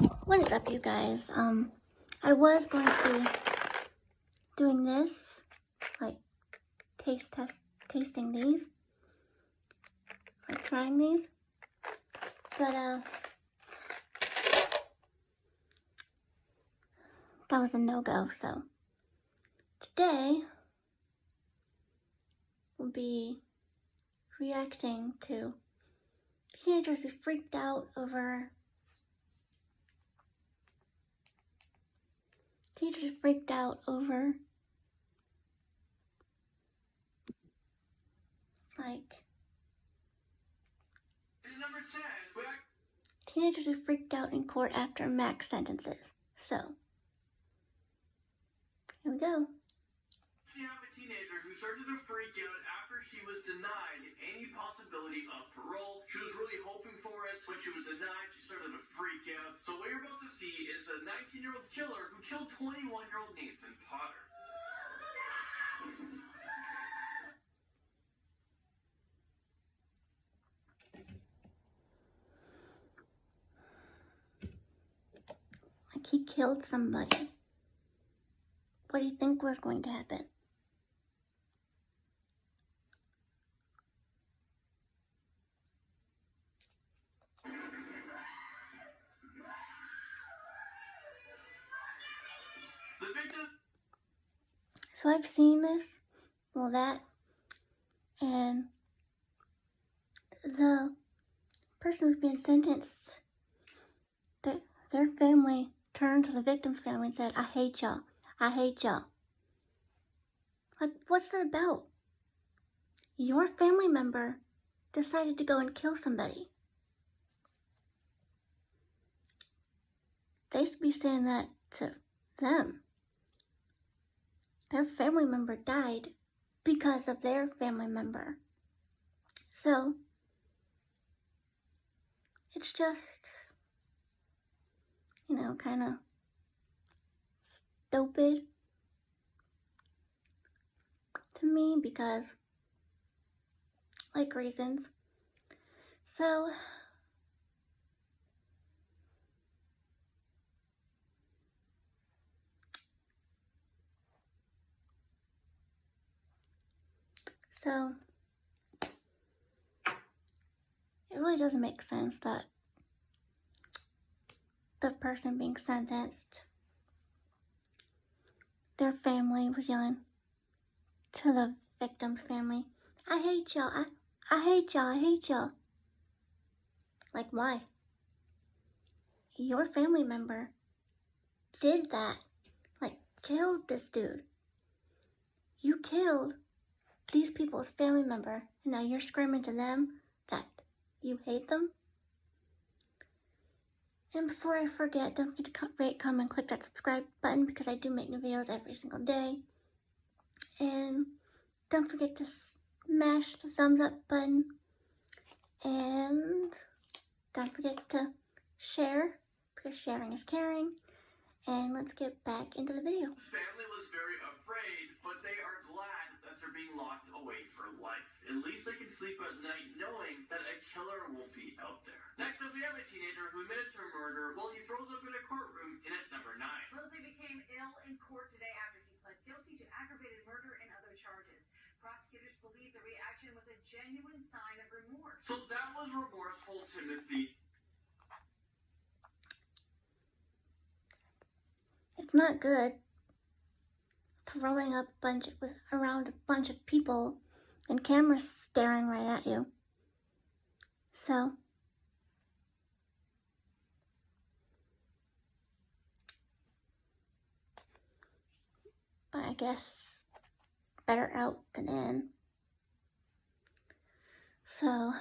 What is up, you guys? I was going to be doing this, like tasting these, or trying these, but that was a no-go. So today we'll be reacting to teenagers who freaked out over teenagers who freaked out in court after max sentences. So here we go. We have a teenager who started to freak out after she was denied any possibility of parole. She was really hoping for it. When she was denied, she started to freak out. So what you're about to see is a 19-year-old killer who killed 21-year-old Nathan Potter. Like, he killed somebody. What do you think was going to happen? The victim. So I've seen this, well, that, and the person who's being sentenced, their family turned to the victim's family and said, "I hate y'all. I hate y'all." Like, what's that about? Your family member decided to go and kill somebody. They should be saying that to them. Their family member died because of their family member. So it's just, kind of stupid to me because, like, reasons. So it really doesn't make sense that the person being sentenced, their family was yelling to the victim's family, "I hate y'all, I hate y'all, I hate y'all." Like, why? Your family member did that. Like, killed this dude. You killed these people's family member, and now you're screaming to them that you hate them? And before I forget, don't forget to rate, comment, click that subscribe button because I do make new videos every single day. And don't forget to smash the thumbs up button. And don't forget to share because sharing is caring. And let's get back into the video. Family was very afraid, but they are glad that they're being locked away for life. At least they can sleep at night knowing that a killer won't be out there. Next up, we have a teenager who admitted to murder while he throws up in a courtroom in at number 9. Mosley became ill in court today after he pled guilty to aggravated murder and other charges. Prosecutors believe the reaction was a genuine sign of remorse. So that was remorseful Timothy. It's not good throwing up around a bunch of people and cameras staring right at you. So but I guess better out than in. So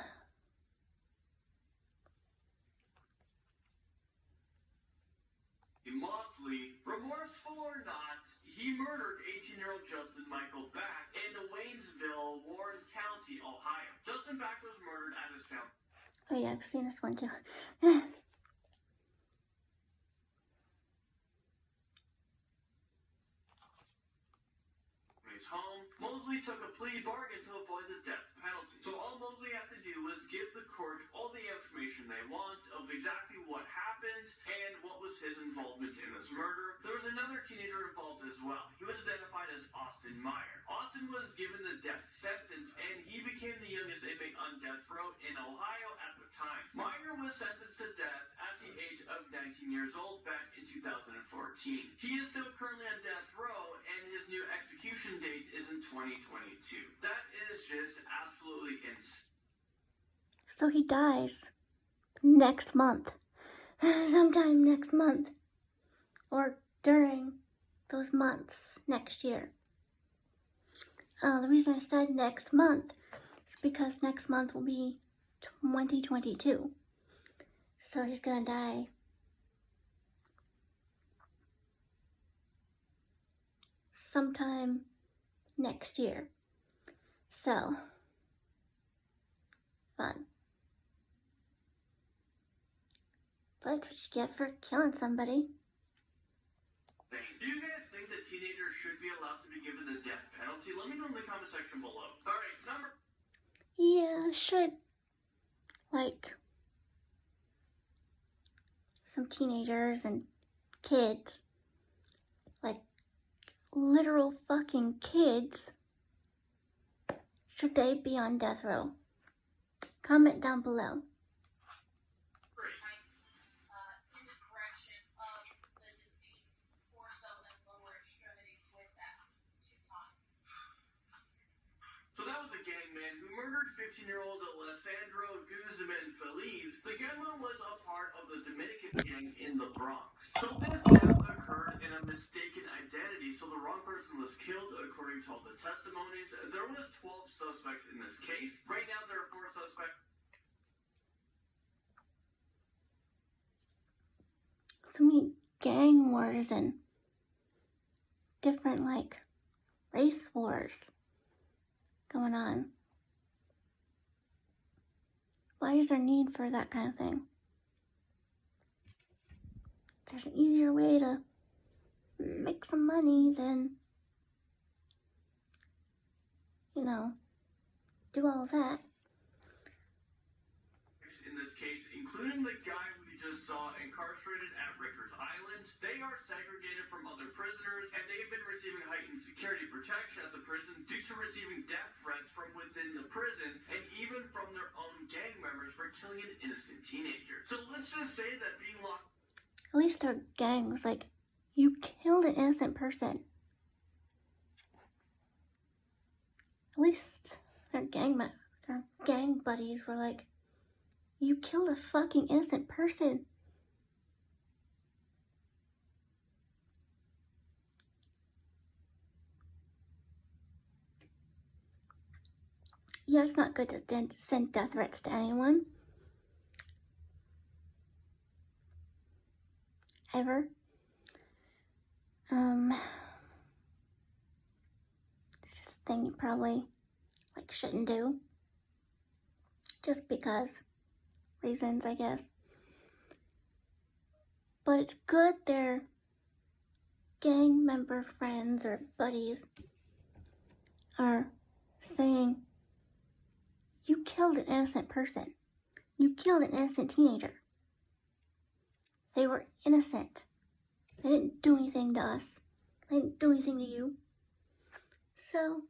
Mosley, remorseful or not, he murdered 18-year-old Justin Michael Back in Waynesville, Warren County, Ohio. Justin Back was murdered at his family. oh yeah, I've seen this one too. his home. Mosley took a plea bargain to avoid the death penalty. So all Mosley had to do was give the court all the information they want of exactly what happened and what was his involvement in this murder. There was another teenager involved as well. He was identified as Austin Meyer. Austin was given the death sentence and he became the youngest inmate on death row in Ohio at the time. Meyer was sentenced to death at the age of 19 years old back in 2014. He is still currently on death row and his new execution date is in 2022. That is just absolutely insane. So he dies next month. Sometime next month. Or during those months next year. The reason I said next month is because next month will be 2022. So he's gonna die sometime next year. So, fun. But that's what you get for killing somebody. Do you guys think that teenagers should be allowed to be given the death penalty? Let me know in the comment section below. Alright, number... Yeah, should. Like, some teenagers and kids. Like, literal fucking kids. Should they be on death row? Comment down below. So that was a gang man who murdered 15-year-old Alessandro Guzman Feliz. The gunman was a part of the Dominican gang in the Bronx. So this death occurred in a mistaken identity, so the wrong person was killed according to all the testimonies. There was 12 suspects in this case. Right now there are 4 suspects. So many gang wars and different, like, race wars going on. Why is there need for that kind of thing? There's an easier way to make some money than, you know, do all that. In this case, including the guy who you just saw incarcerated at Rikers Island, they are segregated from other prisoners, and they've been receiving heightened security protection at the prison due to receiving death threats from within the prison, and even from their own gang members for killing an innocent teenager. So let's just say that being locked... At least their gang was like, you killed an innocent person. At least their gang buddies were like, you killed a fucking innocent person. Yeah, it's not good to send death threats to anyone. Ever. It's just a thing you probably, like, shouldn't do. Just because. Reasons, I guess. But it's good their gang member friends or buddies are saying, you killed an innocent person. You killed an innocent teenager. They were innocent. They didn't do anything to us. They didn't do anything to you. So,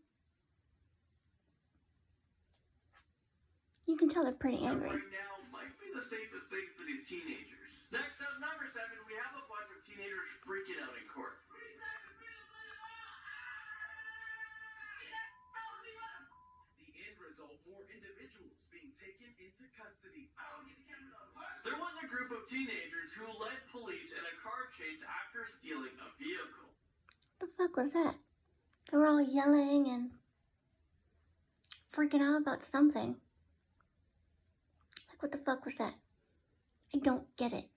you can tell they're pretty angry. Right now might be the safest thing for these teenagers. Next up, number 7, we have a bunch of teenagers freaking out in court. The end result, more individuals being taken into custody. There was a group of teenagers who led police in a car chase after stealing a vehicle. What the fuck was that? They were all yelling and freaking out about something. Like, what the fuck was that? I don't get it.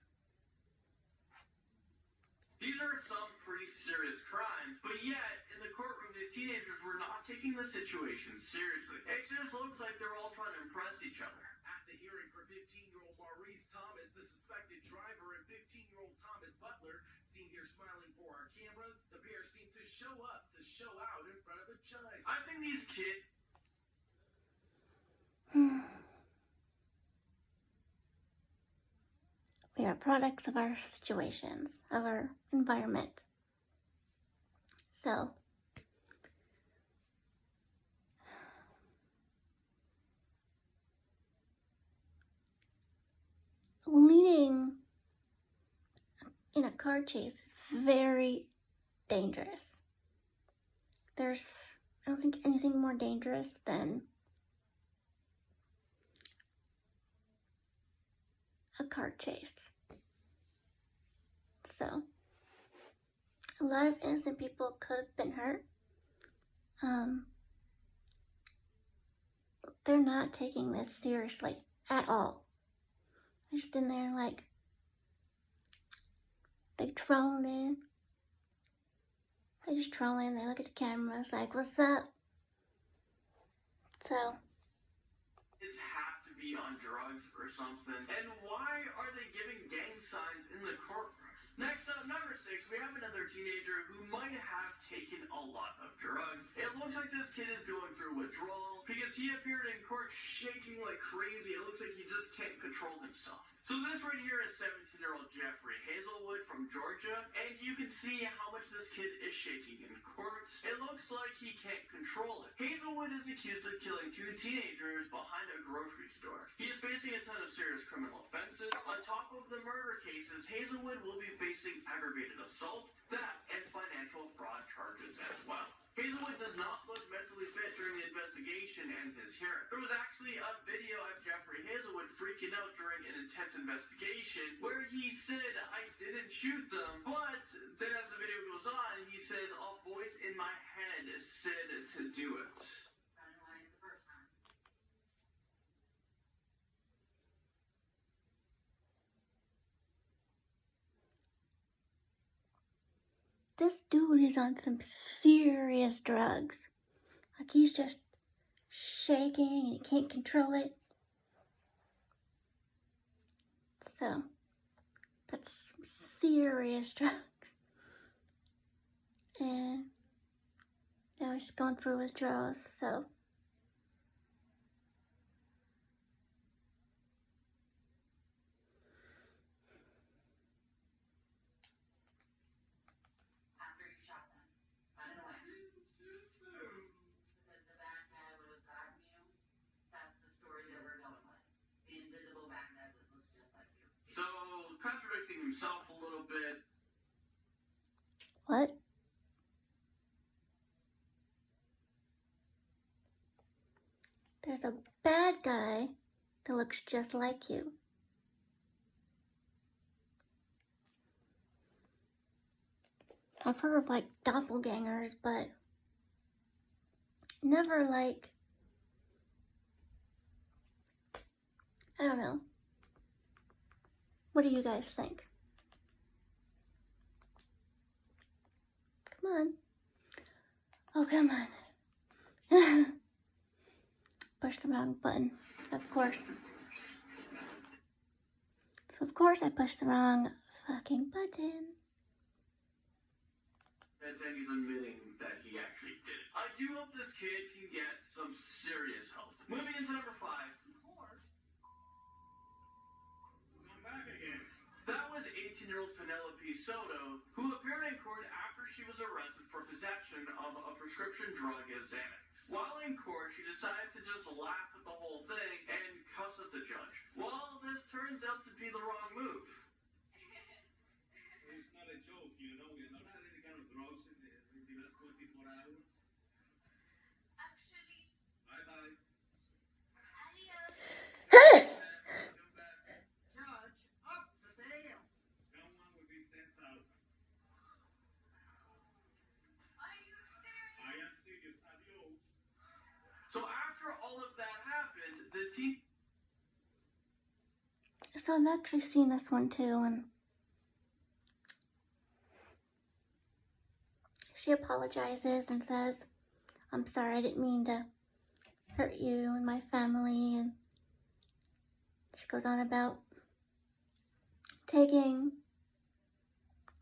These are some pretty serious crimes, but yet, in the courtroom, these teenagers were not taking the situation seriously. It just looks like they're all trying to impress each other. At the hearing for 15-year-old Maurice Thomas, the suspected driver, and 15-year-old Thomas Butler, seen here smiling for our cameras, the pair seemed to show up to show out in front of a judge. I think these kids. We are products of our situations, of our environment. So, leading in a car chase is very dangerous. I don't think anything more dangerous than a car chase. So, a lot of innocent people could have been hurt. They're not taking this seriously at all. They're just in there like, they trolling. They just trolling, they look at the cameras like, what's up? So, Kids have to be on drugs or something. And why are they giving gang signs in the courtroom? Next up, number 6, we have another teenager who might have taken a lot of drugs. It looks like this kid is going through withdrawal because he appeared in court shaking like crazy. It looks like he just can't control himself. So this right here is 17-year-old Jeffrey Hazelwood from Georgia, and you can see how much this kid is shaking in court. It looks like he can't control it. Hazelwood is accused of killing 2 teenagers behind a grocery store. He is facing a ton of serious criminal offenses. On top of the murder cases, Hazelwood will be facing aggravated assault, theft, and financial fraud charges as well. Hazelwood does not look mentally fit during the investigation and his hearing. There was actually a video of Jeffrey Hazelwood freaking out during an intense investigation where he said, I didn't shoot them, but then as the video goes on, he says, a voice in my head said to do it. this dude is on some serious drugs. Like, he's just shaking and he can't control it. So, that's some serious drugs. And now he's going through withdrawals, so. So, contradicting himself a little bit. What? There's a bad guy that looks just like you. I've heard of like doppelgangers, but never like, I don't know. What do you guys think? Come on. Oh, come on. Push the wrong button, of course. So, of course, I pushed the wrong fucking button. And then he's admitting that he actually did it. I do hope this kid can get some serious help. Moving into number 5. That was 18-year-old Penelope Soto, who appeared in court after she was arrested for possession of a prescription drug as Xanax. While in court, she decided to just laugh at the whole thing and cuss at the judge. Well, this turns out to be the wrong move. It's not a joke, you know. We're not any kind of drugs in the last 24 hours. Actually, Bye-bye. adios. Come back. Judge, up the bail. Someone will be 10,000. Are you serious? I am serious. Adios. So after all of that happened, the teen... So I've actually seen this one too, and she apologizes and says, I'm sorry, I didn't mean to hurt you and my family, and she goes on about taking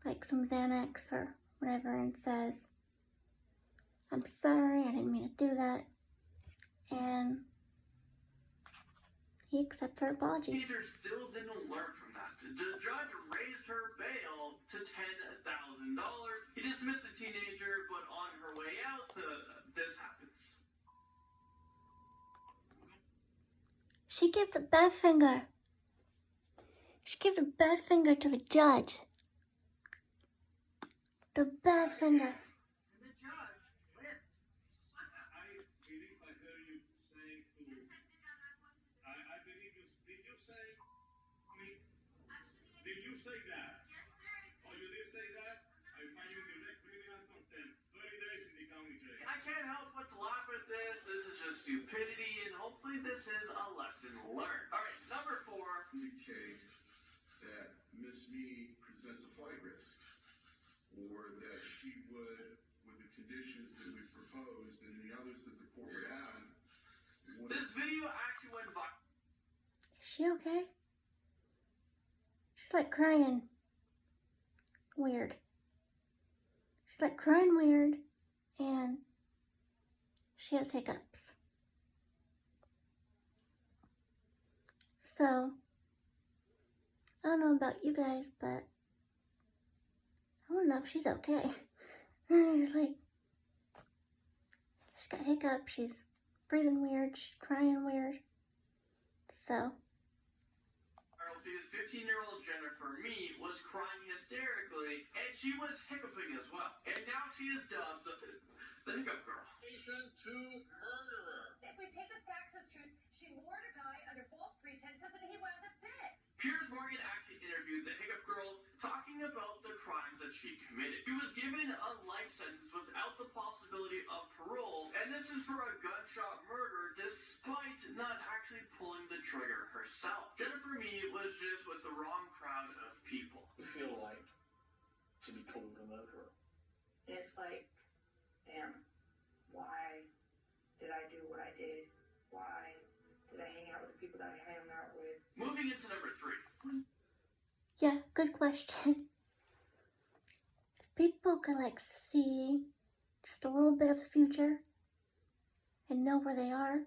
like some Xanax or whatever and says, I'm sorry, I didn't mean to do that. And he accepts her apology. Teenager still didn't learn from that. The judge raised her bail to $10,000. He dismissed the teenager, but on her way out, this happens. She gave the bad finger. She gave the bad finger to the judge. The bad finger. And the judge lived. I believe I heard you say to. I believe you. Did you say? Did you say that? Oh, you did say that? I find you in direct criminal contempt. 30 days in the county jail. I can't help but to laugh at this. This is just stupidity, and hopefully this is a lesson learned. All right, number 4. Indicate that Miss Me presents a flight risk, or that she would, with the conditions that we proposed and any others that the court would add, This video actually went viral. Is she okay? She's like crying weird. She's like crying weird, and she has hiccups. So, I don't know about you guys, but I don't know if she's okay. She's like, she's got hiccups, she's breathing weird, she's crying weird. So, Because 15-year-old Jennifer Meade was crying hysterically, and she was hiccuping as well. And now she is dubbed the hiccup girl. To murderer. If we take the facts as truth, she lured a guy under false pretenses and he wound up dead. Piers Morgan actually interviewed the hiccup girl, talking about the crimes that she committed. She was given a life sentence without the possibility of parole, and this is for a gunshot murder despite not actually pulling the trigger herself. Jennifer Meade was just with the wrong crowd of people. You feel like to be called a murderer. It's like, damn, why did I do what I did? Why did I hang out with the people that I hang out with? Moving into number 3. yeah, good question. If people could like see just a little bit of the future and know where they are,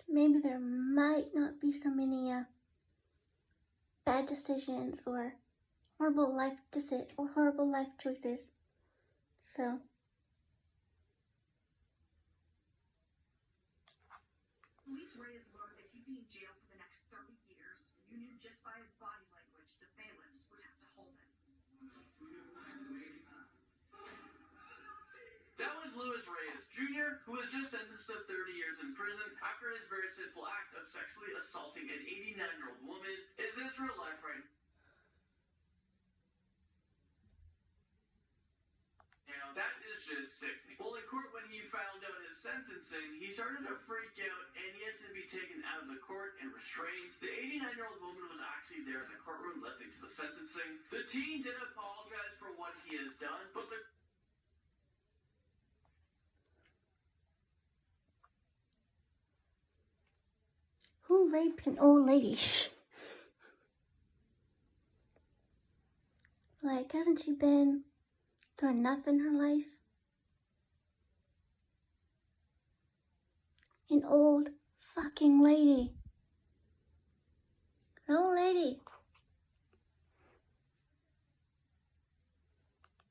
maybe there might not be so many bad decisions or horrible life choices. So, Police Reyes learned that he'd be in jail for the next 30 years. You knew just by his body language the bailiffs would have to hold him. That was Reyes Jr., who was just sentenced to 30 years in prison after his very sinful act of sexually assaulting an 89-year-old woman. Is this real life right now? That is just sickening. Well, in court, when he found out his sentencing, he started to freak out, and he had to be taken out of the court and restrained. The 89-year-old woman was actually there in the courtroom listening to the sentencing. The teen did apologize for what he has done, but the who rapes an old lady? Like, hasn't she been through enough in her life? An old fucking lady. An old lady.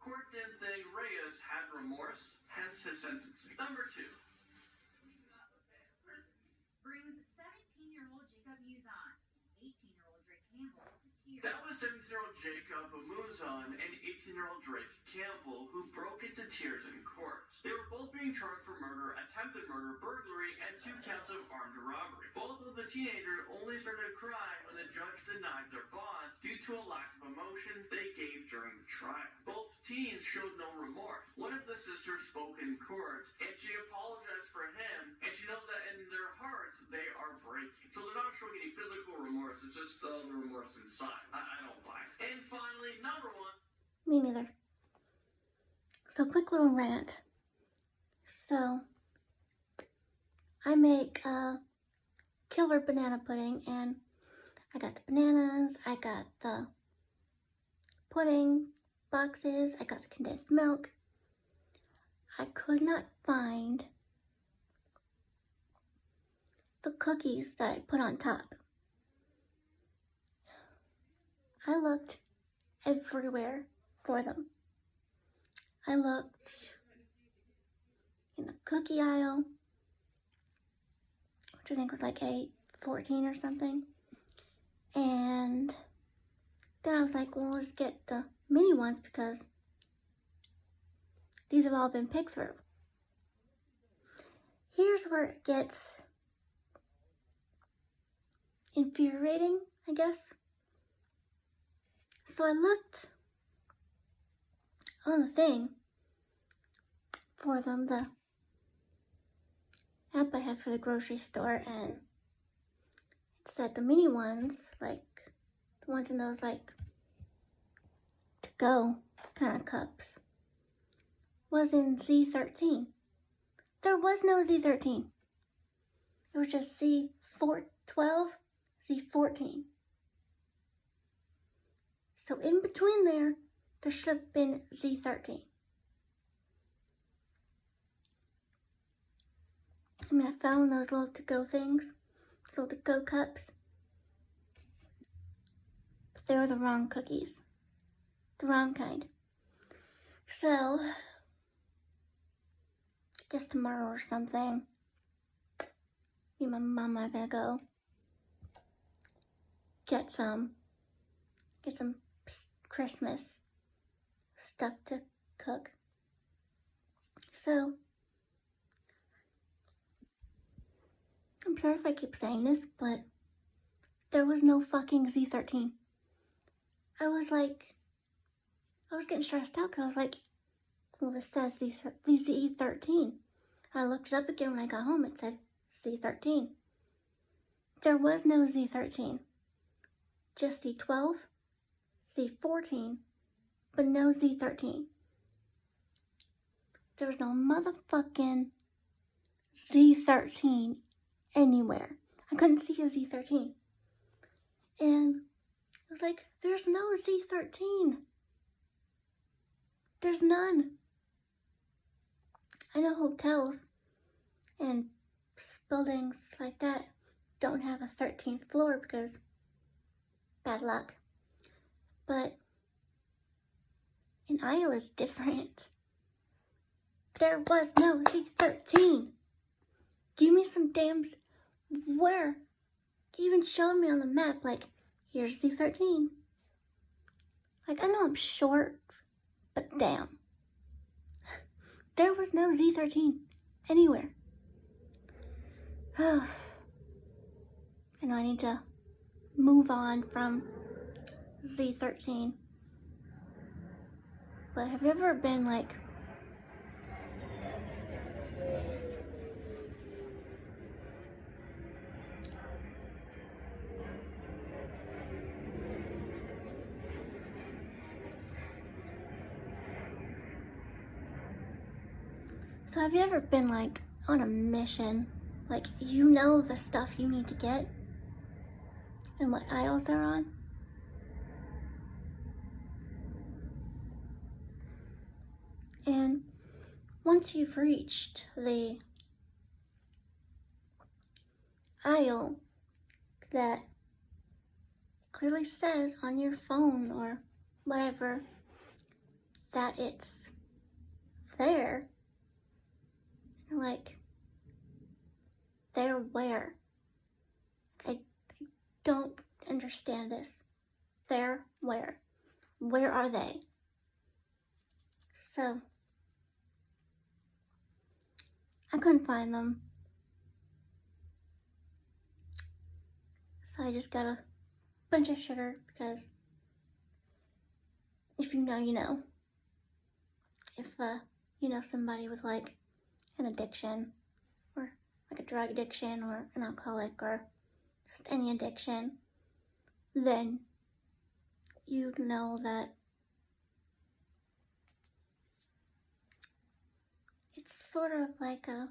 court didn't think Reyes had remorse, hence his sentencing. Number 2. Brings 17-year-old Jacob Muzon, 18-year-old Drake Campbell to tears. That was 17-year-old Jacob Muzon and 18-year-old Drake Campbell, who broke into tears in court. They were both being charged for murder, attempted murder, burglary, and 2 counts of armed robbery. Both of the teenagers only started crying when the judge denied their bond due to a lack of emotion they gave during the trial. Both teens showed no remorse. One of the sisters spoke in court, and she apologized for him, and she knows that in their hearts they are breaking. So they're not showing any physical remorse, it's just the remorse inside. I don't buy it. And finally, number 1. Me neither. So, quick little rant. So, I make killer banana pudding, and I got the bananas, I got the pudding, boxes. I got the condensed milk. I could not find the cookies that I put on top. I looked everywhere for them. I looked in the cookie aisle, which I think was like 8.14 or something. And then I was like, well, let's get the mini ones because these have all been picked through. Here's where it gets infuriating, I guess. So I looked on the thing for them, the app I had for the grocery store, and it said the mini ones, like the ones in those like to go kind of cups, was in Z13. There was no Z13. It was just Z12, Z14. So in between there should have been Z13. I mean, I found those little to-go things, those little to-go cups. But they were the wrong cookies. The wrong kind. So, I guess tomorrow or something, me and my mama are gonna go get some Christmas stuff to cook. So, I'm sorry if I keep saying this, but there was no fucking Z13. I was getting stressed out because I was like, well, this says Z13. I looked it up again when I got home. It said Z13. There was no Z13. Just Z12, Z14, but no Z13. There was no motherfucking Z13 anywhere. I couldn't see a Z13. And I was like, there's no Z13. There's none. I know hotels and buildings like that don't have a 13th floor because bad luck. But in Iowa it's different. There was no Z13. Give me some damn where? Even showed me on the map, like, here's Z13. Like, I know I'm short, but damn. There was no Z13 anywhere. I know I need to move on from Z13. But have you ever been like, so have you ever been like on a mission? Like, you know the stuff you need to get and what aisles they're on? And once you've reached the aisle that clearly says on your phone or whatever that it's there, you're like, they're where? I don't understand this. They're where? Where are they? So, I couldn't find them. So I just got a bunch of sugar because if you know, you know. If you know somebody with like an addiction or like a drug addiction or an alcoholic or just any addiction, then you know that it's sort of like a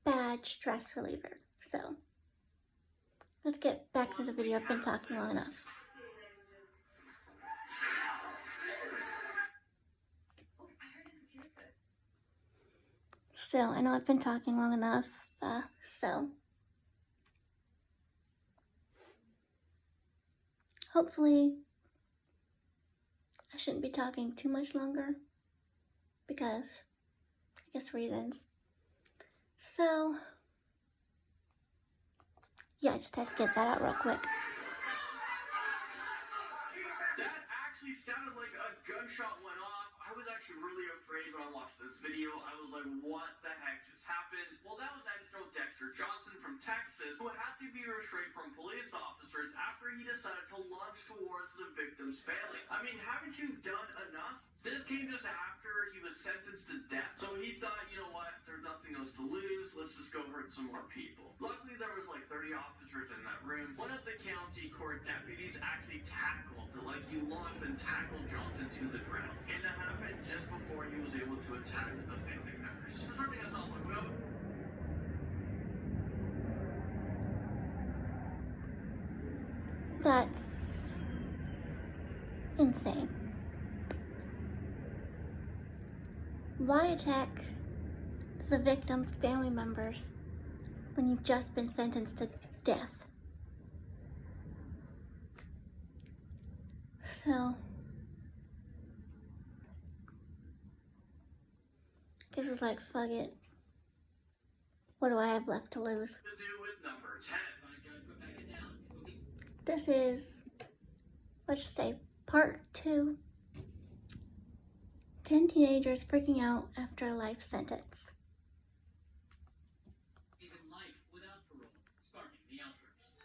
bad stress reliever. So let's get back to the video. I've been talking long enough. So, I know I've been talking long enough, so hopefully I shouldn't be talking too much longer because I guess reasons. So, yeah, I just had to get that out real quick. That actually sounded like a gunshot went off. I was actually really afraid when I watched this video. I was like, what the heck just happened? Well, that was Agent Dexter Johnson from Texas, who had to be restrained from police officers after he decided to launch towards the victim's family. I mean, haven't you done enough? This came just after he was sentenced to death. So he thought, you know what, there's nothing else to lose. Let's just go hurt some more people. Luckily, there was like 30 officers in that room. One of the county court deputies actually he launched and tackled Johnson to the ground. And that happened just before he was able to attack the family members. This is something that's all about. That's insane. Why attack the victim's family members when you've just been sentenced to death? So, I guess it's like, fuck it. What do I have left to lose? To do with number 10. This is, let's just say, part 2. 10 teenagers freaking out after a life sentence. Even life without parole, sparking the outburst.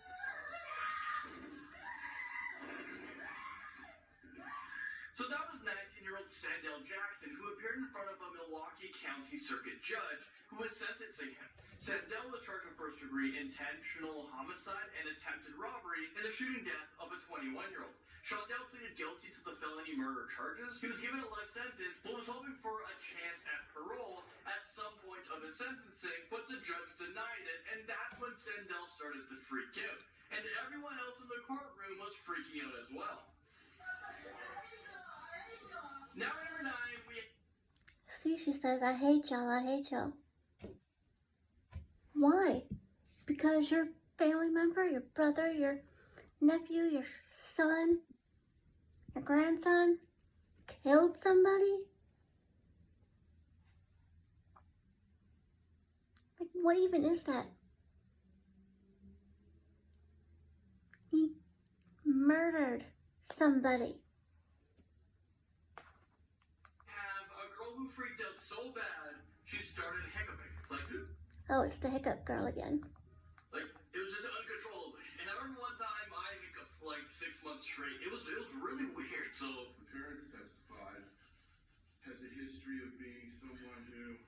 So that was 19-year-old Sandell Jackson, who appeared in front of a Milwaukee County Circuit judge who was sentencing him. Sandell was charged with first-degree intentional homicide and attempted robbery in the shooting death of a 21-year-old. Sandell pleaded guilty to the felony murder charges. He was given a life sentence, but was hoping for a chance at parole at some point of his sentencing, but the judge denied it, and that's when Sandell started to freak out. And everyone else in the courtroom was freaking out as well. Now, number 9, we... See, she says, I hate y'all, I hate y'all. Why? Because your family member, your brother, your nephew, your son, your grandson killed somebody? Like, what even is that? He murdered somebody. Have a girl who freaked out so bad, she started hiccuping. Like, Oh, it's the hiccup girl again. it was just uncontrollably. And I remember one time I hiccuped for like 6 months straight. It was really weird, so... The parents testified, has a history of being someone who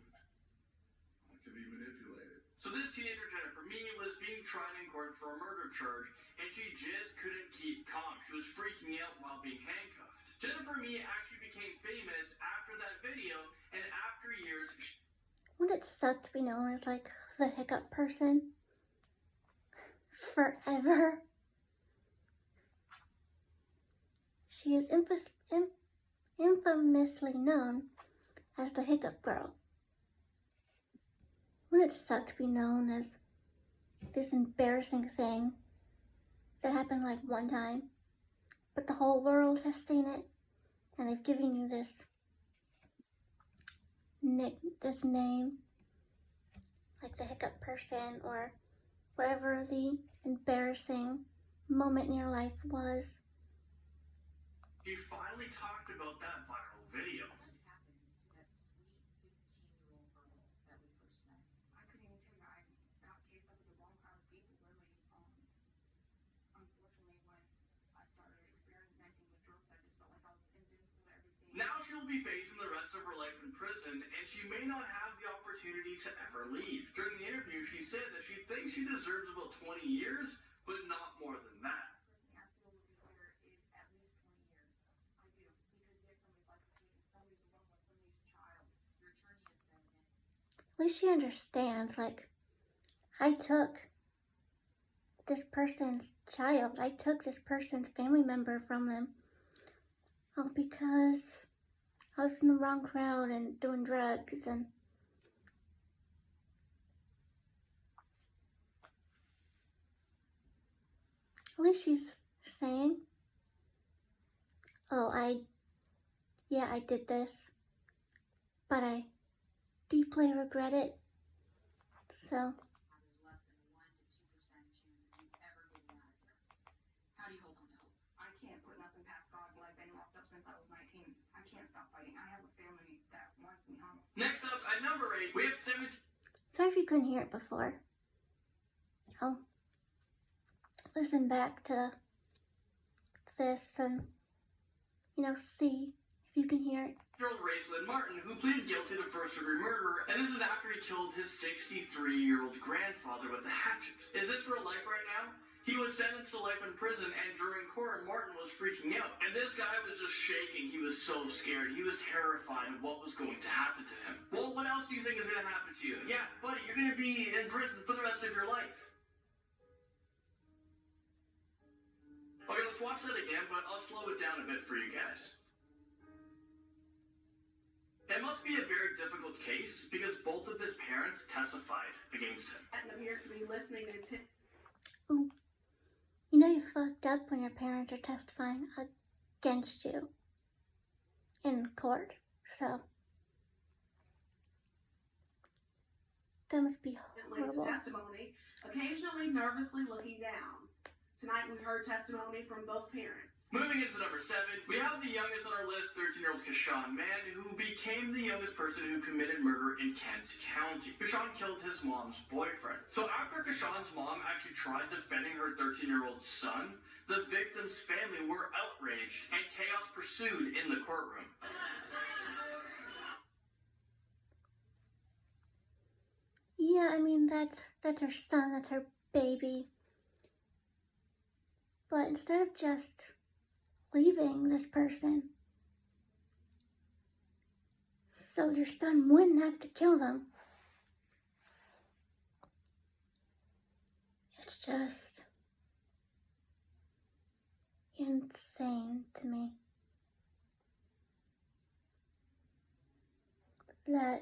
can be manipulated. So this teenager, Jennifer Me, was being tried in court for a murder charge, and she just couldn't keep calm. She was freaking out while being handcuffed. Jennifer Me actually became famous after that video, and after years... Wouldn't it suck to be known as, like, the hiccup person? Forever. She is infamously known as the hiccup girl. Wouldn't it suck to be known as this embarrassing thing that happened like one time, but the whole world has seen it, and they've given you this name, like the hiccup person, or whatever the embarrassing moment in your life was. She finally talked about that viral video. What happened to that sweet 15-year-old girl that we first met? I couldn't even tell you. I got caged up with the wrong crowd of people, really. Unfortunately, when I started experimenting with drugs, I just felt like I was invincible to everything. Now she will be facing the rest of her life in prison, and she may not have the opportunity to ever leave. During the interview, she said that she thinks she deserves about 20 years, but not more than that. Personally, I feel would be better is at least 20 years. I do. Because yes, somebody's life is taken, somebody's a loved one, somebody's child. Your attorney has said it. At least she understands, like, I took this person's child, I took this person's family member from them, all because I was in the wrong crowd and doing drugs, and At least she's saying, oh, I did this, but I deeply regret it. So, There's less than 1 to 2% chance of you ever getting out of here. How do you hold on to hope? I can't put nothing past God, but I've been locked up since I was 19. I can't stop fighting. I have a family that wants me home. Next up, at number 8, we have 17. sorry if you couldn't hear it before. I'll listen back to this and, see if you can hear it. Reyes Martin, who pleaded guilty to first-degree murder, and this is after he killed his 63-year-old grandfather with a hatchet. Is this real life right now? He was sentenced to life in prison, and during court, Martin was freaking out. And this guy was just shaking. He was so scared. He was terrified of what was going to happen to him. Well, what else do you think is going to happen to you? Yeah, buddy, you're going to be in prison for the rest of your life. Okay, let's watch that again, but I'll slow it down a bit for you guys. It must be a very difficult case because both of his parents testified against him. And I'm here to be listening to Ooh. You fucked up when your parents are testifying against you in court. So, that must be horrible. testimony, occasionally nervously looking down. Tonight we heard testimony from both parents. Moving into number 7, we have the youngest on our list, 13-year-old Kashawn Mann, who became the youngest person who committed murder in Kent County. Kashawn killed his mom's boyfriend. So after Kashawn's mom actually tried defending her 13-year-old son, the victim's family were outraged and chaos pursued in the courtroom. Yeah, that's her son, that's her baby. But instead of just leaving this person so your son wouldn't have to kill them, it's just insane to me that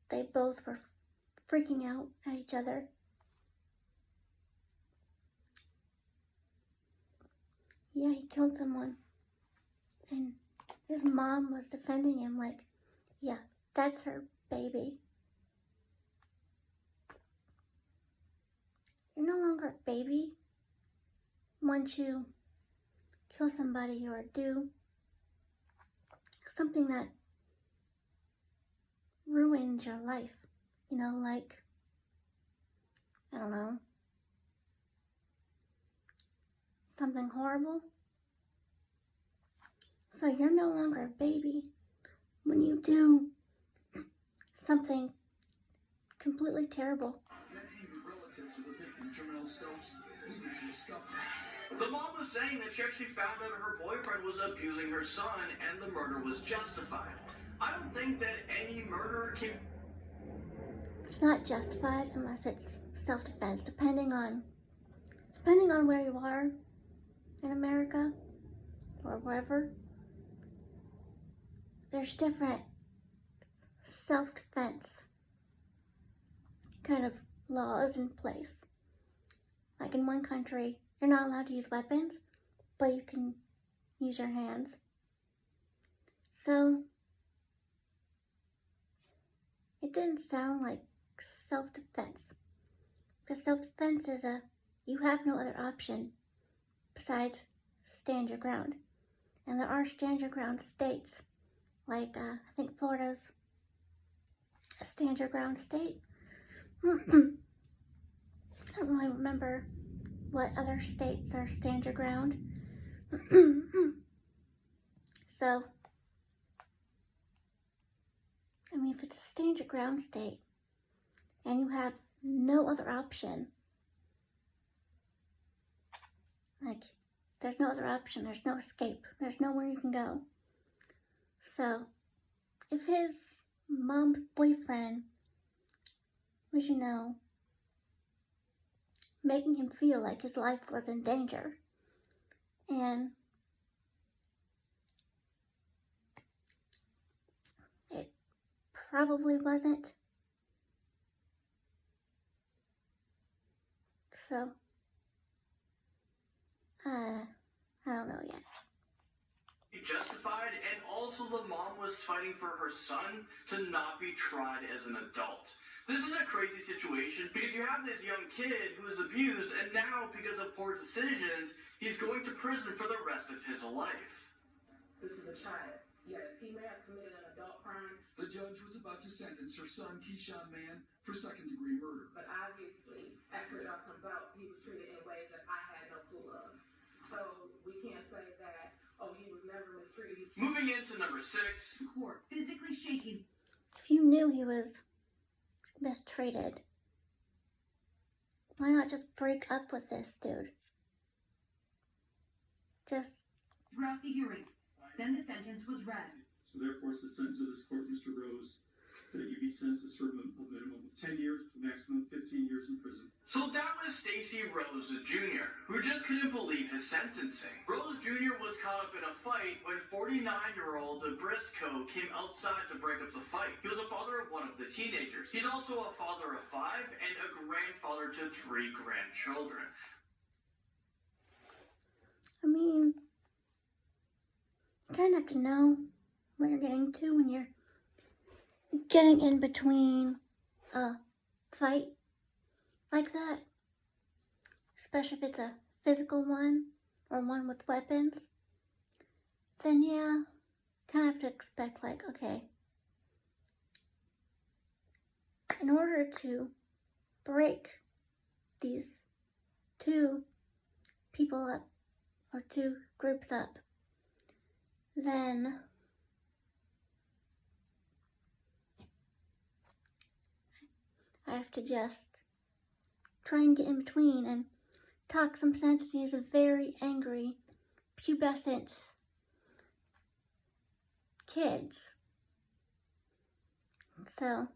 they both were freaking out at each other. Yeah, he killed someone. And his mom was defending him like, yeah, that's her baby. You're no longer a baby once you kill somebody or do something that ruins your life. Like, I don't know, something horrible. So you're no longer a baby when you do something completely terrible. The mom was saying that she actually found out her boyfriend was abusing her son and the murder was justified. I don't think that any murderer can... It's not justified unless it's self-defense, depending on where you are in America or wherever. There's different self-defense kind of laws in place. Like in one country, you're not allowed to use weapons, but you can use your hands. So, it didn't sound like self-defense. Because self-defense is you have no other option besides stand your ground. And there are stand your ground states. Like, I think Florida's a stand your ground state. I don't really remember what other states are stand your ground. So, if it's a stand your ground state and you have no other option, like, there's no other option, there's no escape, there's nowhere you can go. So, if his mom's boyfriend was, making him feel like his life was in danger, and it probably wasn't. So, I don't know yet. Justified, and also the mom was fighting for her son to not be tried as an adult. This is a crazy situation because you have this young kid who is abused, and now, because of poor decisions, he's going to prison for the rest of his life. This is a child. Yes, he may have committed an adult crime, The judge was about to sentence her son, Keyshawn Mann, for second-degree murder. but obviously, after it all comes out, he was treated in ways that I had no clue of. So we can't say that, oh, he was never mistreated. Moving into number 6. Court, physically shaking. If you knew he was mistreated, why not just break up with this dude? Just Throughout the hearing. Then the sentence was read. So therefore, it's the sentence of this court, Mr. Rose, that you be sentenced to serve a minimum of 10 years to maximum 15 years in prison. So that was Stacy Rose Jr., who just couldn't believe his sentencing. Rose Jr. was caught up in a fight when 49-year-old Briscoe came outside to break up the fight. He was a father of one of the teenagers. He's also a father of 5 and a grandfather to 3 grandchildren. I mean, you kind of have to know what you're getting to when you're getting in between a fight like that. Especially if it's a physical one or one with weapons. Then yeah, kind of have to expect like, okay, in order to break these 2 people up, or 2 groups up, then I have to just try and get in between and talk some sense to these very angry, pubescent kids. So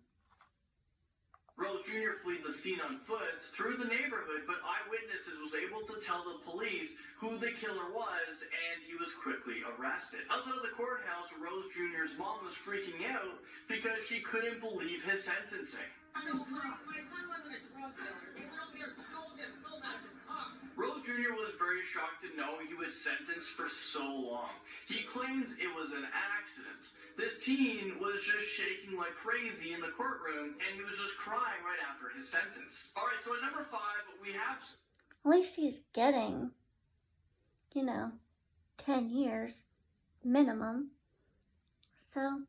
Rose Jr. fled the scene on foot through the neighborhood, but eyewitnesses was able to tell the police who the killer was, and he was quickly arrested. Outside of the courthouse, Rose Jr.'s mom was freaking out because she couldn't believe his sentencing. No, my son wasn't a drug dealer. He went over here and stole his pills out of his car. Rose Jr. was very shocked to know he was sentenced for so long. He claimed it was an accident. This teen was just shaking like crazy in the courtroom, and he was just crying right after his sentence. All right, so at number 5, we have... at least he's getting, 10 years minimum. So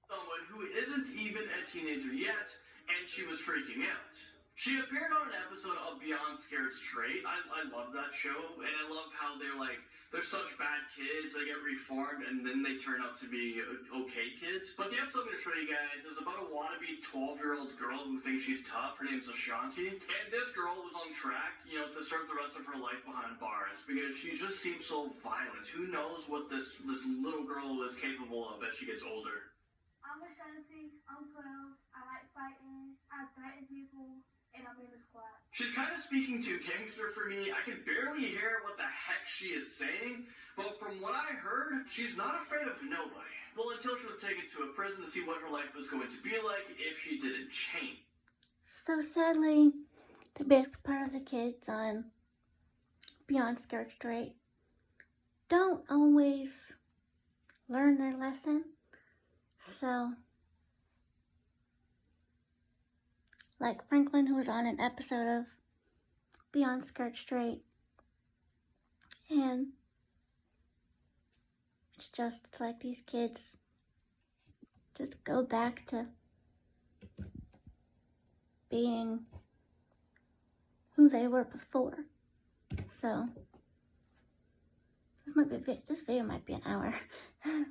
someone who isn't even a teenager yet, and she was freaking out. She appeared on an episode of Beyond Scared Straight. I love that show, and I love how they're such bad kids, they get reformed, and then they turn out to be okay kids. But the episode I'm going to show you guys is about a wannabe 12-year-old girl who thinks she's tough. Her name's Ashanti. And this girl was on track, to start the rest of her life behind bars because she just seems so violent. Who knows what this little girl is capable of as she gets older. I'm Ashanti. I'm 12. I like fighting. I threaten people. And I'm in the squad. She's kind of speaking too gangster for me. I can barely hear what the heck she is saying, but from what I heard, she's not afraid of nobody. Well, until she was taken to a prison to see what her life was going to be like if she didn't change. So sadly, the biggest part of the kids on Beyond Scared Straight don't always learn their lesson. So like Franklin, who was on an episode of Beyond Scared Straight, and it's like these kids just go back to being who they were before. So this video might be an hour.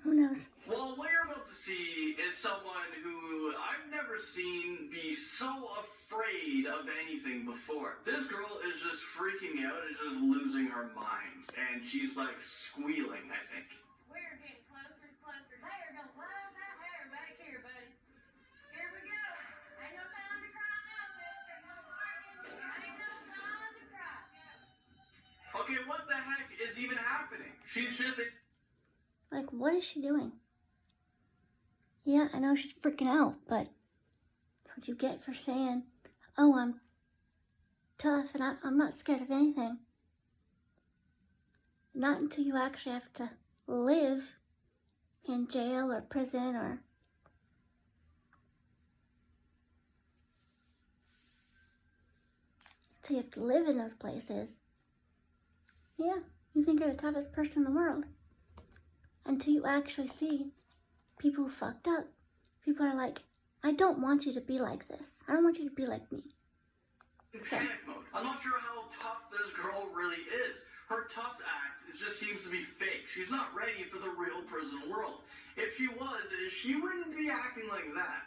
Who knows? Well, what you're about to see is someone who I've never seen be so afraid of anything before. This girl is just freaking out and just losing her mind. And she's like squealing, I think. We're getting closer and closer. They are gonna love that hair back here, buddy. Here we go. Ain't no time to cry now, sister. Ain't no time to cry. Okay, what the heck is even happening? She's just... Like, what is she doing? Yeah, I know she's freaking out, but that's what you get for saying, oh, I'm tough and I'm not scared of anything. Not until you actually have to live in jail or prison or until you have to live in those places. Yeah, you think you're the toughest person in the world. Until you actually see people who fucked up. People are like, I don't want you to be like this. I don't want you to be like me. Panic mode. I'm not sure how tough this girl really is. Her tough act just seems to be fake. She's not ready for the real prison world. If she was, she wouldn't be acting like that.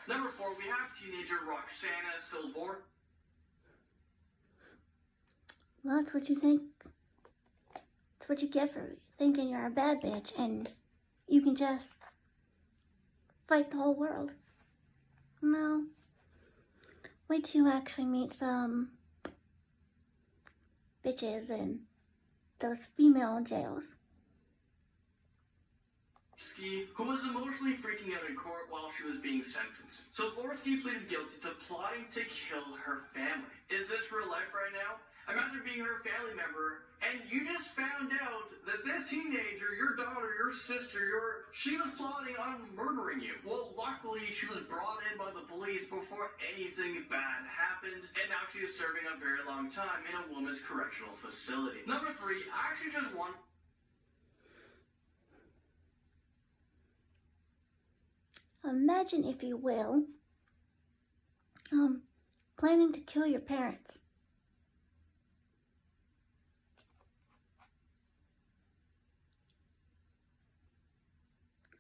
Number 4, we have teenager Roxana Silvor. Well, that's what you think. That's what you get for thinking you're a bad bitch and you can just fight the whole world. No. Wait till you actually meet some bitches in those female jails. Who was emotionally freaking out in court while she was being sentenced. So Vorsky pleaded guilty to plotting to kill her family. Is this real life right now? Imagine being her family member and you just found out that this teenager, your daughter, your sister, she was plotting on murdering you. Well, luckily she was brought in by the police before anything bad happened, and now she is serving a very long time in a woman's correctional facility. Number 3, I actually just want... Imagine, if you will, planning to kill your parents.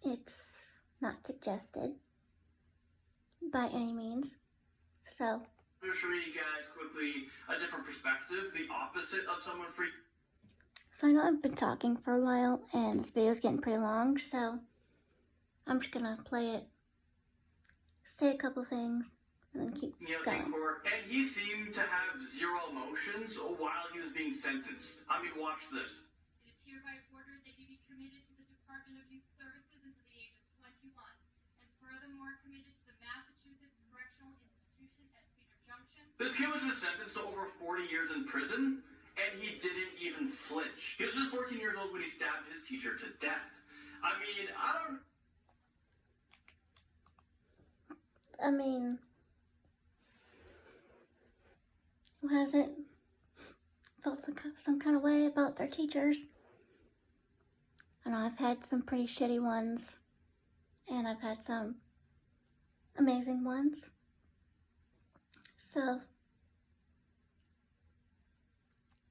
It's not suggested by any means, so. I'm going to show you guys quickly a different perspective, the opposite of someone freaking. So I know I've been talking for a while and this video's getting pretty long, so I'm just gonna play it, say a couple things, and then keep going. And he seemed to have zero emotions while he was being sentenced. I mean, watch this. It is hereby ordered that you be committed to the Department of Youth Services until the age of 21, and furthermore committed to the Massachusetts Correctional Institution at Cedar Junction. This kid was just sentenced to over 40 years in prison, and he didn't even flinch. He was just 14 years old when he stabbed his teacher to death. I mean, who hasn't felt some kind of way about their teachers? I know I've had some pretty shitty ones, and I've had some amazing ones. So,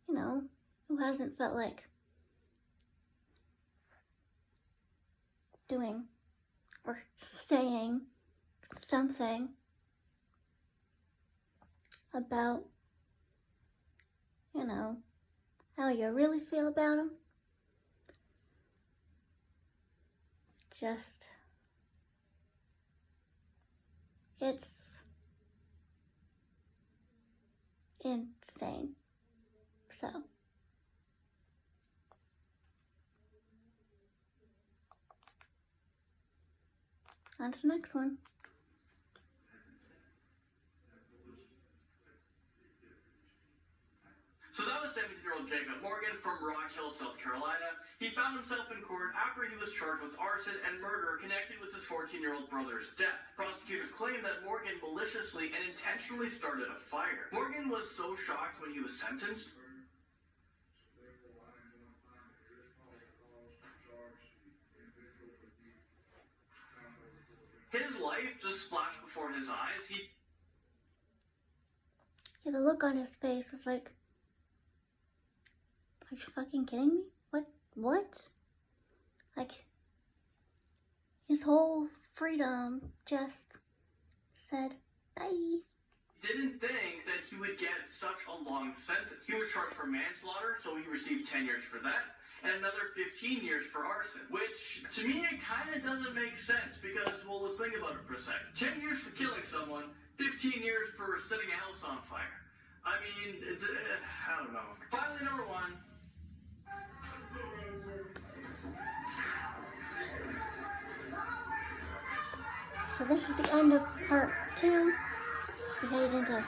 you know, who hasn't felt like doing or saying something about, you know, how you really feel about them? Just, it's insane. So, on to the next one. So that was 17-year-old Jacob Morgan from Rock Hill, South Carolina. He found himself in court after he was charged with arson and murder connected with his 14-year-old brother's death. Prosecutors claim that Morgan maliciously and intentionally started a fire. Morgan was so shocked when he was sentenced. His life just flashed before his eyes. Yeah, the look on his face was like, are you fucking kidding me? What? Like, his whole freedom just said, bye. Didn't think that he would get such a long sentence. He was charged for manslaughter, so he received 10 years for that, and another 15 years for arson, which, to me, it kind of doesn't make sense, because, well, let's think about it for a second. 10 years for killing someone, 15 years for setting a house on fire. I mean, I don't know. Finally, number 1. So this is the end of part 2. We headed into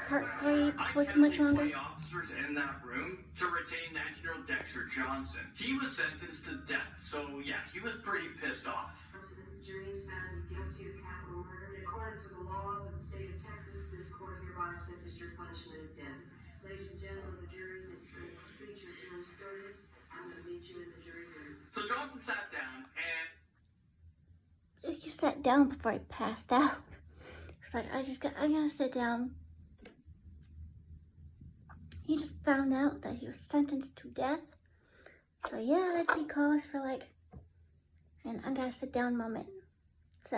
part 3 before too much longer. Officers in that room to retain 19-year-old Dexter Johnson. He was sentenced to death, so yeah, he was pretty pissed off. The jury is found guilty of capital murder. In accordance with the laws of the state of Texas, this court hereby assesses your punishment of death. Ladies and gentlemen of the jury, this is going to complete your term of service. I'm going to meet you in the jury room. So Johnson sat down and... He sat down before he passed out. It's like, I gotta sit down. He just found out that he was sentenced to death. So yeah, that'd be cause for like an I gotta sit down moment. So.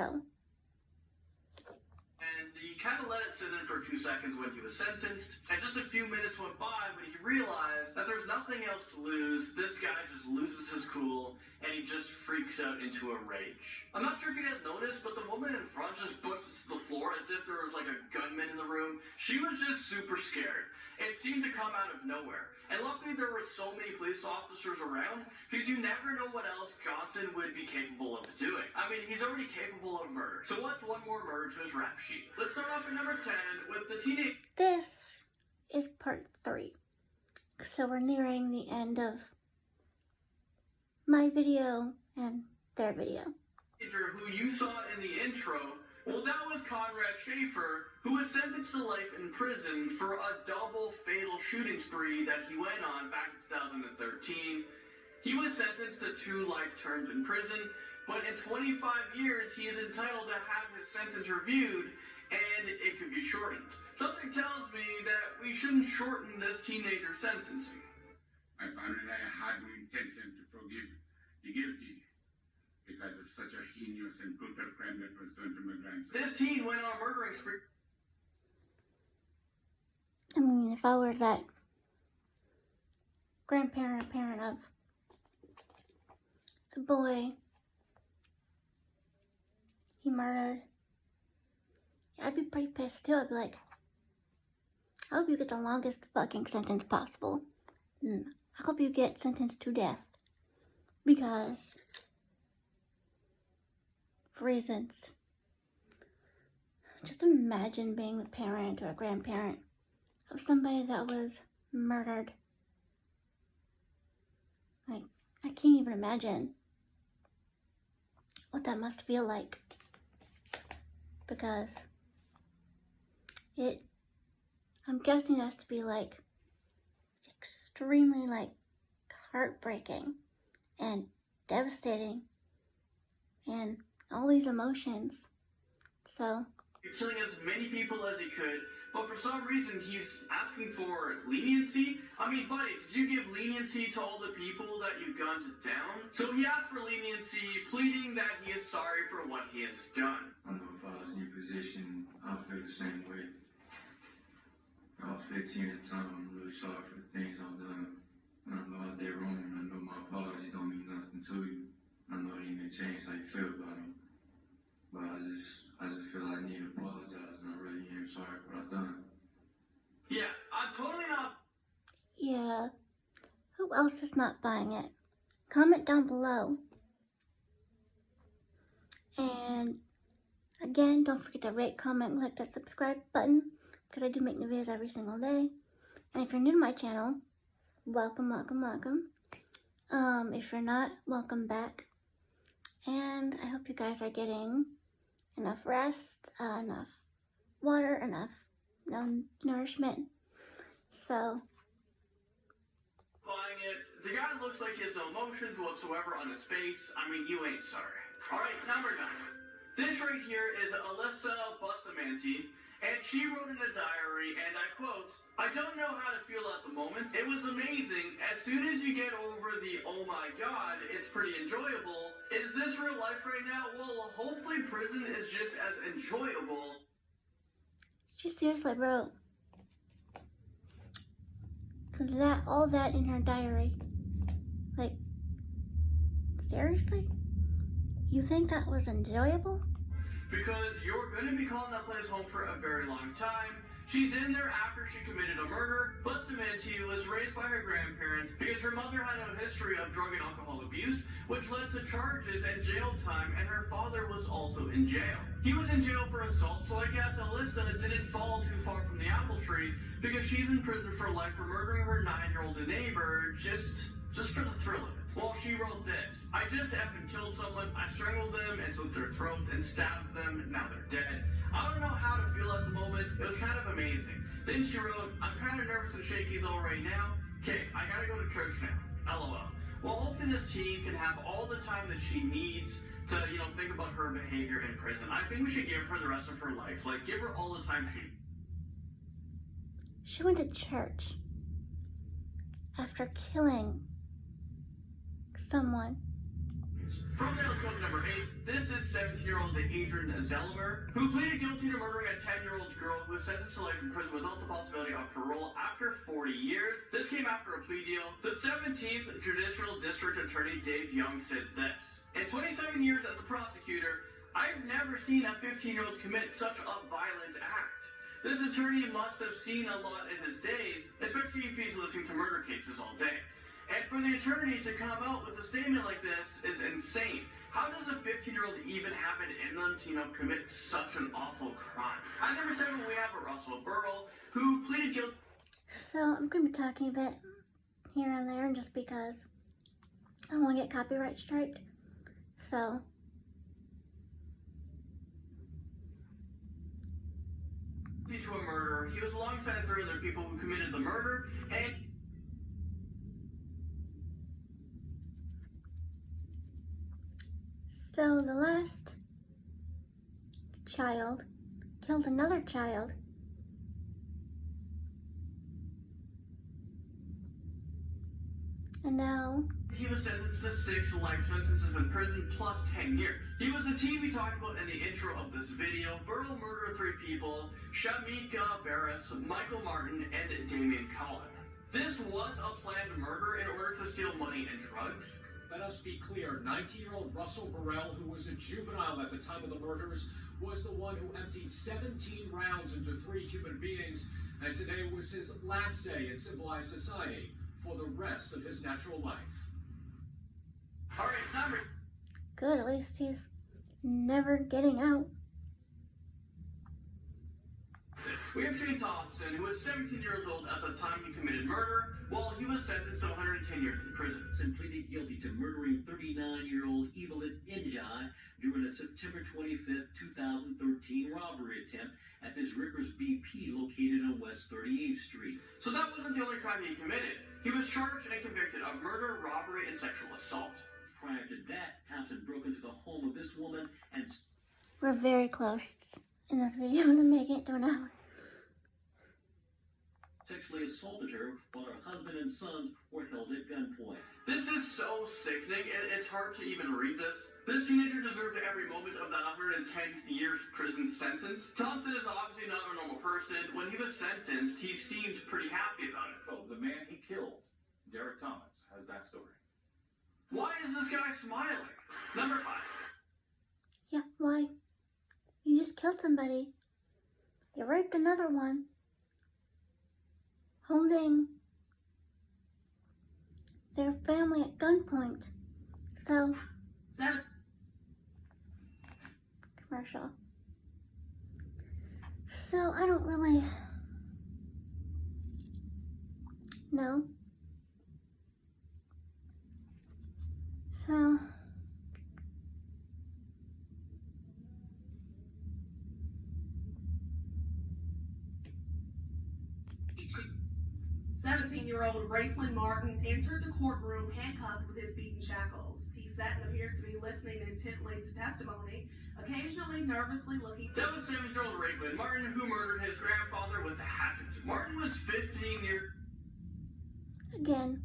And he kind of let it sit in for a few seconds when he was sentenced. And just a few minutes went by when he realized that there's nothing else to lose. This guy just loses his cool and he just freaks out into a rage. I'm not sure if you guys noticed, but the woman in front just books it to the floor as if there was like a gunman in the room. She was just super scared. It seemed to come out of nowhere. And luckily there were so many police officers around because you never know what else Johnson would be capable of doing. I mean, he's already capable of murder. So what's one more murder to his rap sheet? Let's start off at number 10 with the teenage... This is part 3. So we're nearing the end of my video and their video. Who you saw in the intro, well, that was Conrad Schaefer, who was sentenced to life in prison for a double fatal shooting spree that he went on back in 2013. He was sentenced to 2 life terms in prison, but in 25 years, he is entitled to have his sentence reviewed, and it could be shortened. Something tells me that we shouldn't shorten this teenager sentencing. I found that I had no intention to forgive the guilty because of such a heinous and brutal crime that was done to my grandson. This teen went on a murdering spree. I mean, if I were that grandparent, parent of the boy he murdered, I'd be pretty pissed too. I'd be like, I hope you get the longest fucking sentence possible. I hope you get sentenced to death. Because reasons. Just imagine being the parent or a grandparent of somebody that was murdered. Like, I can't even imagine what that must feel like. Because I'm guessing it has to be like extremely like heartbreaking and devastating and all these emotions. So Killing as many people as he could, but for some reason he's asking for leniency. I mean, buddy, did you give leniency to all the people that you gunned down? So he asked for leniency, pleading that he is sorry for what he has done. I know if I was in your position, I'd feel the same way. I was 15 at the time. I'm really sorry for the things I've done. And I know I did wrong, and I know my apology don't mean nothing to you. I know it ain't gonna change how you feel about them. But I just feel I need to apologize, and I really am sorry for what I've done. Yeah, I'm totally not. yeah, who else is not buying it? Comment down below. And again, don't forget to rate, comment, and click that subscribe button, because I do make new videos every single day. And if you're new to my channel, welcome, welcome, welcome. If you're not, welcome back. And I hope you guys are getting enough rest, enough water, enough nourishment. So Buying it. The guy looks like he has no emotions whatsoever on his face. I mean, you ain't sorry. Alright, number 9. This right here is Alyssa Bustamante, and she wrote in a diary, and I quote, "I don't know how to feel at the moment. It was amazing. As soon as you get over the, oh my god, it's pretty enjoyable. Is this real life right now? Well, hopefully prison is just as enjoyable." she seriously wrote that, all that in her diary. Like, seriously? You think that was enjoyable? Because you're going to be calling that place home for a very long time. She's in there after she committed a murder. Bustamante was raised by her grandparents because her mother had a history of drug and alcohol abuse, which led to charges and jail time, and her father was also in jail. He was in jail for assault, so I guess Alyssa didn't fall too far from the apple tree because she's in prison for life for murdering her 9-year-old neighbor just for the thrill of it. Well, she wrote this: I just effing killed someone, I strangled them and slit their throat and stabbed them, now they're dead. I don't know how to feel at the moment, it was kind of amazing. Then she wrote, I'm kind of nervous and shaky though right now. Okay, I gotta go to church now, LOL. Well, hopefully this teen can have all the time that she needs to, think about her behavior in prison. I think we should give her the rest of her life. Like, give her all the time she needs. She went to church after killing someone. From there, let's go to number 8. This is 17-year-old Adrian Zellimer, who pleaded guilty to murdering a 10-year-old girl who was sentenced to life in prison without the possibility of parole after 40 years. This came after a plea deal. The 17th Judicial District Attorney Dave Young said this: in 27 years as a prosecutor, I've never seen a 15-year-old commit such a violent act. This attorney must have seen a lot in his days, especially if he's listening to murder cases all day. And for the attorney to come out with a statement like this is insane. How does a 15-year-old even have it in them to, commit such an awful crime? At number 7, we have a Russell Burrell, who pleaded guilty. So I'm going to be talking a bit here and there, just because I don't want to get copyright striked. So to a murder. He was alongside 3 other people who committed the murder, and So the last child killed another child. And now he was sentenced to 6 life sentences in prison plus 10 years. He was the teen we talked about in the intro of this video. Burrell murdered 3 people: Shamika Barris, Michael Martin, and Damian Cullen. This was a planned murder in order to steal money and drugs. Let us be clear, 19-year-old Russell Burrell, who was a juvenile at the time of the murders, was the one who emptied 17 rounds into 3 human beings, and today was his last day in civilized society for the rest of his natural life. All right, number... Good, at least he's never getting out. We have Shane Thompson, who was 17 years old at the time he committed murder, while he was sentenced to 110 years in prison. And pleaded guilty to murdering 39-year-old Evelyn Njai during a September 25th, 2013 robbery attempt at this Rickers BP located on West 38th Street. So that wasn't the only crime he committed. He was charged and convicted of murder, robbery, and sexual assault. Prior to that, Thompson broke into the home of this woman and... We're very close in this video to making it to an hour. Sexually assaulted her while her husband and sons were held at gunpoint. This is so sickening, and it's hard to even read this. This teenager deserved every moment of that 110 years prison sentence. Thompson is obviously not a normal person. When he was sentenced, he seemed pretty happy about it. Oh, the man he killed, Derek Thomas, has that story. Why is this guy smiling? Number 5. Yeah, why? You just killed somebody. You raped another one. Holding their family at gunpoint. So, commercial. So, I don't really know. So, 17-year-old Raceland Martin entered the courtroom handcuffed with his feet in shackles. He sat and appeared to be listening intently to testimony, occasionally nervously looking. That was 7-year-old Raceland Martin, who murdered his grandfather with a hatchet. Martin was 15 years... Again.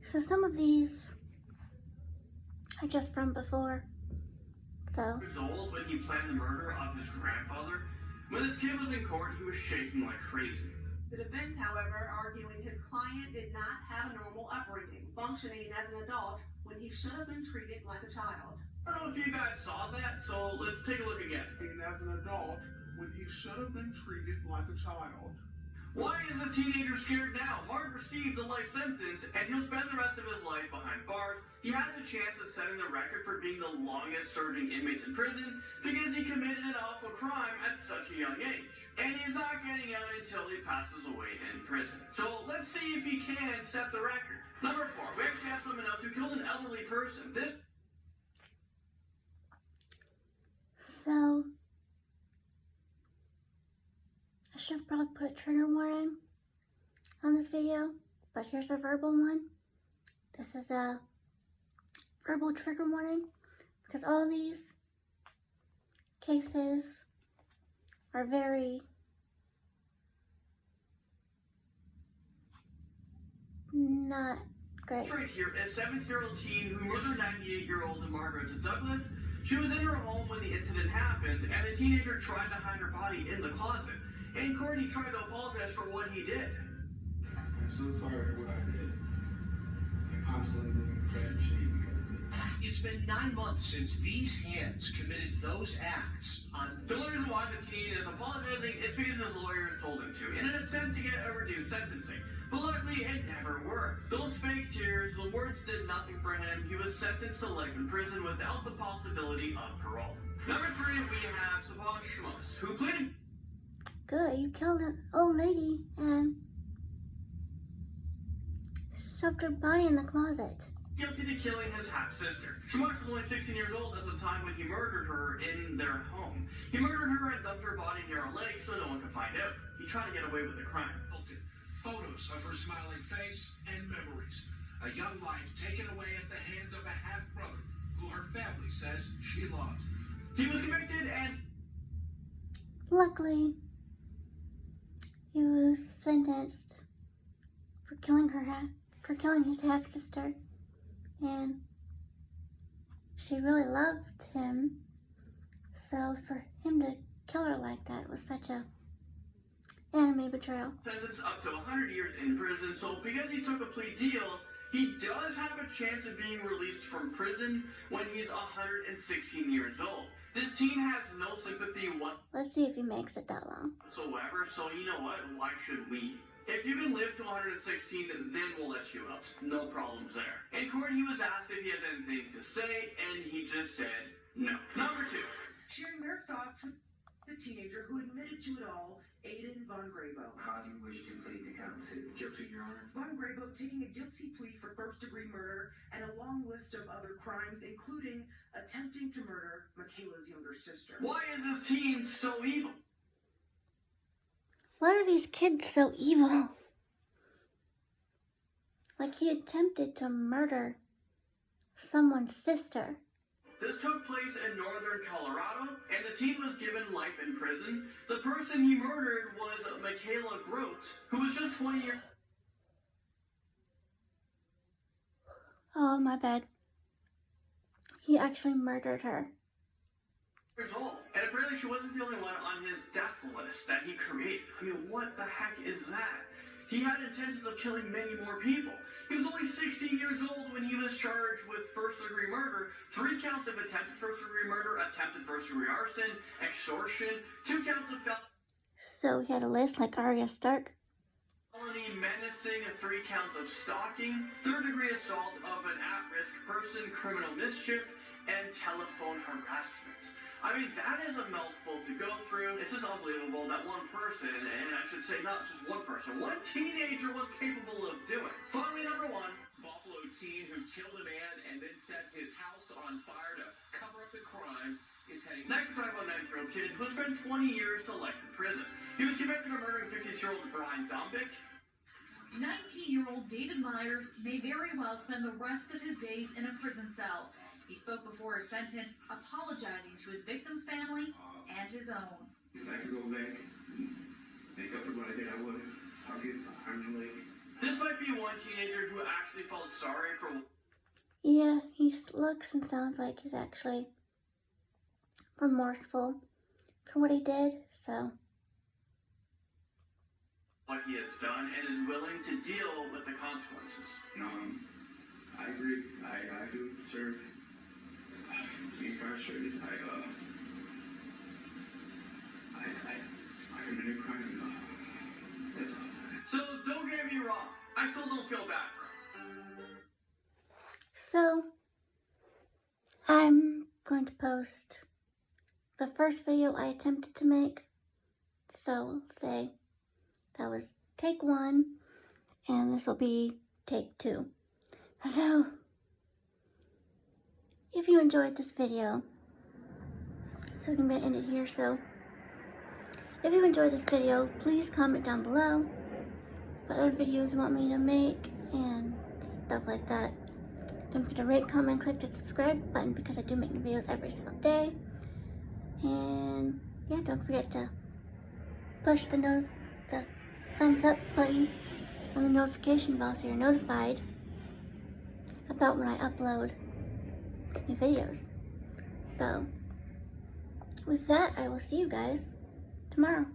So some of these are just from before. So. ...years old when he planned the murder of his grandfather. When this kid was in court, he was shaking like crazy. The defense, however, arguing his client did not have a normal upbringing, functioning as an adult when he should have been treated like a child. I don't know if you guys saw that, so let's take a look again. As an adult when he should have been treated like a child. Why is this teenager scared now? Mark received a life sentence, and he'll spend the rest of his life behind bars. He has a chance of setting the record for being the longest-serving inmate in prison because he committed an awful crime at such a young age. And he's not getting out until he passes away in prison. So let's see if he can set the record. Number 4, we actually have someone else who killed an elderly person. So, I should probably put a trigger warning on this video, but here's a verbal one. This is a verbal trigger warning because all these cases are very not great. Right here, a 17-year-old teen who murdered 98-year-old Margaret Douglas. She was in her home when the incident happened, and the teenager tried to hide her body in the closet. In court, he tried to apologize for what he did. I'm so sorry for what I did. I constantly live in regret and shame because of it. It's been 9 months since these hands committed those acts on... The only reason why the teen is apologizing is because his lawyers told him to, in an attempt to get a reduced sentencing. But luckily, it never worked. Those fake tears, the words did nothing for him. He was sentenced to life in prison without the possibility of parole. Number 3, we have Savage Schmuss, who pleaded... Good, you killed an old lady and shoved her body in the closet. Guilty to killing his half-sister. Schmuss was only 16 years old at the time when he murdered her in their home. He murdered her and dumped her body near a lake so no one could find out. He tried to get away with the crime. Photos of her smiling face and memories. A young life taken away at the hands of a half-brother who her family says she loves. He was convicted and... Luckily, he was sentenced for killing his half-sister, and she really loved him, so for him to kill her like that was such a enemy betrayal. Sentenced up to 100 years in prison, so because he took a plea deal, he does have a chance of being released from prison when he's 116 years old. This teen has no sympathy whatsoever. Let's see if he makes it that long. So you know what? Why should we? If you can live to 116, then we'll let you out. No problems there. In court, he was asked if he has anything to say, and he just said no. Number 2. Sharing their thoughts with the teenager who admitted to it all, Aiden Von Grabo. How do you wish to plead to count 2? Guilty, Your Honor. Von Grabo taking a guilty plea for first-degree murder and a long list of other crimes, including attempting to murder Michaela's younger sister. Why is this teen so evil? Why are these kids so evil? Like he attempted to murder someone's sister. This took place in northern Colorado, and the teen was given life in prison. The person he murdered was Michaela Groats, who was just 20 years... Oh, my bad. He actually murdered her. ...old. And apparently she wasn't the only one on his death list that he created. I mean, what the heck is that? He had intentions of killing many more people. He was only 16 years old when he was charged with first-degree murder, 3 counts of attempted first-degree murder, attempted first-degree arson, extortion, 2 counts of So he had a list like Arya Stark. felony menacing, 3 counts of stalking, 3rd-degree assault of an at-risk person, criminal mischief, and telephone harassment. I mean, that is a mouthful to go through. It's just unbelievable that one person, and I should say not just one person, one teenager was capable of doing. Finally, number 1. Buffalo teen who killed a man and then set his house on fire to cover up the crime is heading... Next, we're talking about a 19-year-old kid who spent 20 years to life in prison. He was convicted of murdering 52-year-old Brian Dombick. 19-year-old David Myers may very well spend the rest of his days in a prison cell. He spoke before his sentence, apologizing to his victim's family and his own. If I could go back and make up for what I did, I would. I'll get finally. This might be one teenager who actually felt sorry for... Yeah, he looks and sounds like he's actually remorseful for what he did, so... what he has done and is willing to deal with the consequences. I agree. I do deserve being incarcerated. I and they're crying about. That's all. So don't get me wrong, I still don't feel bad for him. So, I'm going to post the first video I attempted to make. So, say that was take 1, and this will be take 2. So, if you enjoyed this video, so I'm going to end it here. So, if you enjoyed this video, please comment down below what other videos you want me to make and stuff like that. Don't forget to rate, comment, click the subscribe button because I do make new videos every single day. And yeah, don't forget to push the thumbs up button and the notification bell so you're notified about when I upload new videos. So with that, I will see you guys tomorrow.